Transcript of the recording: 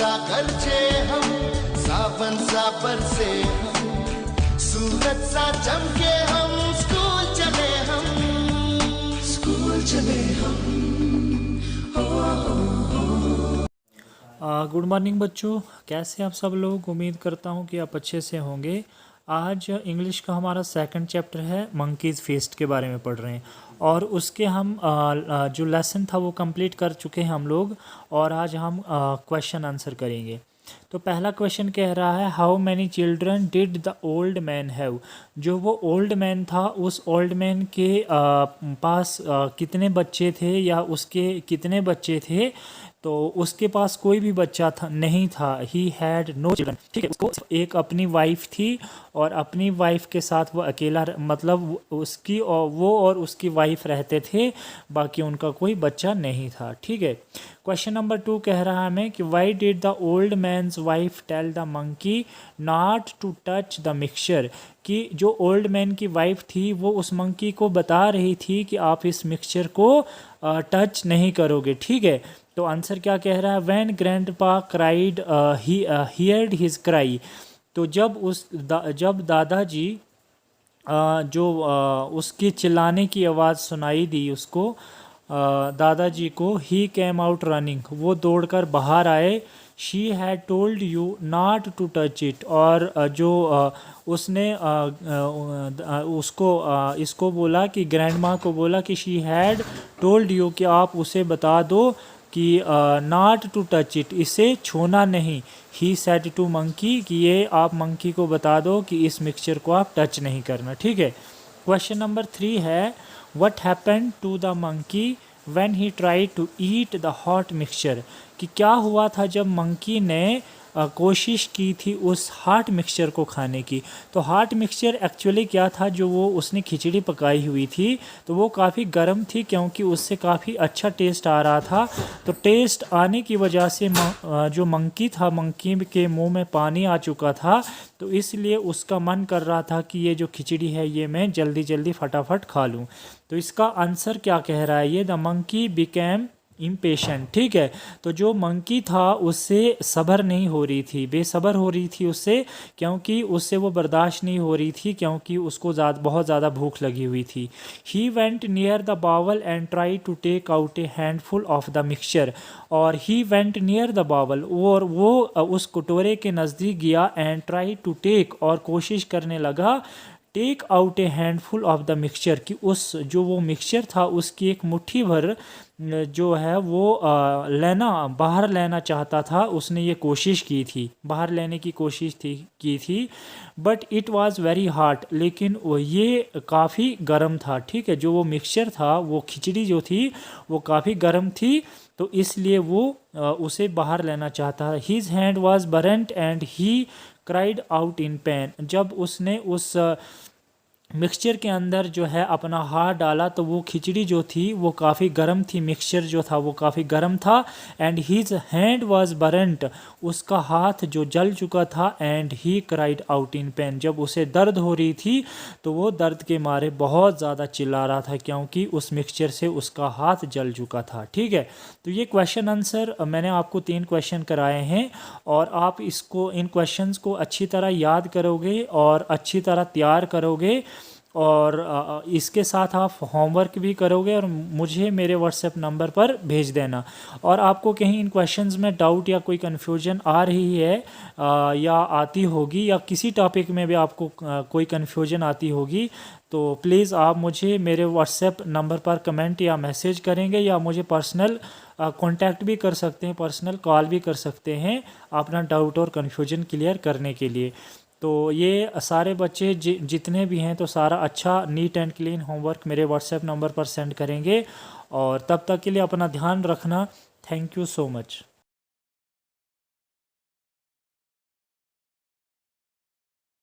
सा गरजे हम, सावन सा बरसे हम, सूरज सा चमके हम, स्कूल चले हम, स्कूल चले हम। गुड मॉर्निंग बच्चों, कैसे हैं आप सब लोग। उम्मीद करता हूं कि आप अच्छे से होंगे। आज इंग्लिश का हमारा सेकंड चैप्टर है, मंकीज़ फेस्ट के बारे में पढ़ रहे हैं। और उसके हम जो लेसन था वो कंप्लीट कर चुके हैं हम लोग। और आज हम क्वेश्चन आंसर करेंगे। तो पहला क्वेश्चन कह रहा है, how many children did the old man have. जो वो ओल्ड मैन था, उस ओल्ड मैन के पास कितने बच्चे थे या उसके कितने बच्चे थे। तो उसके पास कोई भी बच्चा था नहीं था। He had no children. ठीक है, उसको एक अपनी वाइफ थी और अपनी वाइफ के साथ वो अकेला मतलब उसकी और उसकी वाइफ रहते थे, बाकी उनका कोई बच्चा नहीं था। ठीक है। क्वेश्चन नंबर 2 कह रहा है हमें कि why did the old man's wife tell the monkey not to touch the mixture. कि जो ओल्ड मैन की वाइफ थी वो उस मंकी को बता रही थी कि आप इस मिक्सचर को टच नहीं करोगे। ठीक है। तो आंसर क्या कह रहा है, when grandpa cried heard his cry. तो जब दादाजी उसकी चिल्लाने की आवाज़ सुनाई दी उसको, दादाजी को, ही केम आउट रनिंग, वो दौड़कर बाहर आए। She had told you not to touch it. और उसने इसको बोला कि ग्रैंड माँ को बोला कि शी हैड टोल्ड यू, कि आप उसे बता दो कि नॉट टू टच इट, इसे छूना नहीं। ही सेड टू मंकी, कि ये आप मंकी को बता दो कि इस मिक्सचर को आप टच नहीं करना। ठीक है। क्वेश्चन नंबर 3 है, what happened to the monkey when he try to eat the hot mixture. कि क्या हुआ था जब मंकी ने कोशिश की थी उस हॉट मिक्सचर को खाने की। तो हॉट मिक्सचर एक्चुअली क्या था, जो वो उसने खिचड़ी पकाई हुई थी तो वो काफ़ी गर्म थी, क्योंकि उससे काफ़ी अच्छा टेस्ट आ रहा था। तो टेस्ट आने की वजह से जो मंकी था, मंकी के मुंह में पानी आ चुका था। तो इसलिए उसका मन कर रहा था कि ये जो खिचड़ी है ये मैं जल्दी जल्दी फटाफट खा लूँ। तो इसका आंसर क्या कह रहा है, ये द मंकी बिकेम इम्पेशेंट। ठीक है। तो जो मंकी था उससे सब्र नहीं हो रही थी, बेसब्र हो रही थी उससे, क्योंकि उससे वो बर्दाश्त नहीं हो रही थी, क्योंकि उसको बहुत ज़्यादा भूख लगी हुई थी। He went near the bowl and try to take out a handful of the mixture. और he went near the bowl, और वो उस कटोरे के नज़दीक गया, एंड ट्राई टू टेक, और कोशिश करने लगा, take out a handful of the mixture, कि जो वो मिक्सचर था उसकी एक मुट्ठी भर जो है वो बाहर लेना चाहता था। उसने ये कोशिश की थी, बाहर लेने की कोशिश की थी। But it was very hot, लेकिन ये काफ़ी गर्म था। ठीक है। जो वो मिक्सचर था, वो खिचड़ी जो थी वो काफ़ी गर्म थी, तो इसलिए वो उसे बाहर लेना चाहता था। His hand was burnt and he cried out in pain. जब उसने उस मिक्सचर के अंदर जो है अपना हाथ डाला तो वो खिचड़ी जो थी वो काफ़ी गर्म थी, मिक्सचर जो था वो काफ़ी गर्म था। And his hand was burnt, उसका हाथ जो जल चुका था। And he cried out in pain, जब उसे दर्द हो रही थी तो वो दर्द के मारे बहुत ज़्यादा चिल्ला रहा था, क्योंकि उस मिक्सचर से उसका हाथ जल चुका था। ठीक है। तो ये क्वेश्चन आंसर मैंने आपको 3 क्वेश्चन कराए हैं, और आप इन क्वेश्चंस को अच्छी तरह याद करोगे और अच्छी तरह तैयार करोगे, और इसके साथ आप होमवर्क भी करोगे और मुझे मेरे व्हाट्सएप नंबर पर भेज देना। और आपको कहीं इन क्वेश्चंस में डाउट या कोई कन्फ्यूजन आ रही है या आती होगी, या किसी टॉपिक में भी आपको कोई कन्फ्यूजन आती होगी, तो प्लीज़ आप मुझे मेरे व्हाट्सएप नंबर पर कमेंट या मैसेज करेंगे, या मुझे पर्सनल कांटेक्ट भी कर सकते हैं, पर्सनल कॉल भी कर सकते हैं अपना डाउट और कन्फ्यूजन क्लियर करने के लिए। तो ये सारे बच्चे जितने भी हैं तो सारा अच्छा नीट एंड क्लीन होमवर्क मेरे व्हाट्सएप नंबर पर सेंड करेंगे। और तब तक के लिए अपना ध्यान रखना। Thank you so much.